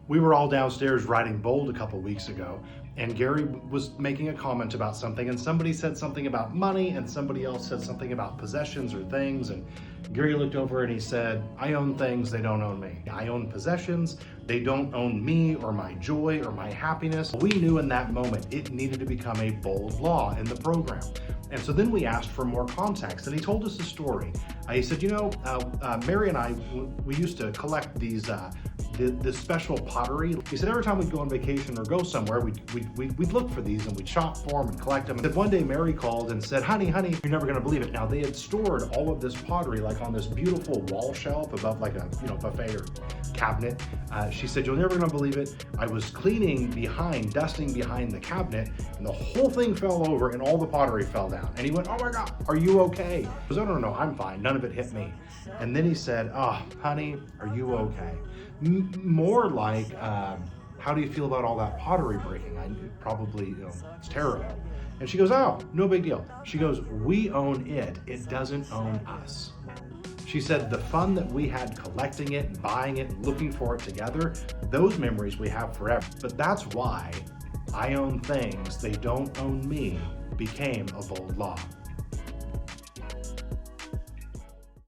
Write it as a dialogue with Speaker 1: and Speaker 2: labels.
Speaker 1: We were all downstairs writing bold a couple weeks ago, and Gary was making a comment about something, and somebody said something about money, and somebody else said something about possessions or things, and Gary looked over and he said, I own things, they don't own me. I own possessions, they don't own me or my joy or my happiness. We knew in that moment it needed to become a bold law in the program. And so then we asked for more context, and he told us a story. He said, Mary and I, we used to collect these this special pottery. He said every time we'd go on vacation or go somewhere, we'd look for these and we'd shop for them and collect them. And one day Mary called and said, honey, you're never gonna believe it. Now they had stored all of this pottery like on this beautiful wall shelf above like a buffet or cabinet. She said, you're never gonna believe it. I was dusting behind the cabinet, and the whole thing fell over and all the pottery fell down. And he went, oh my God, are you okay? I was, no, I'm fine. None of it hit me. And then he said, oh, honey, are you okay? More like, how do you feel about all that pottery breaking? It's terrible. And she goes, oh, no big deal. She goes, we own it. It doesn't own us. She said the fun that we had collecting it, buying it, looking for it together, those memories we have forever. But that's why I own things, they don't own me became a bold law.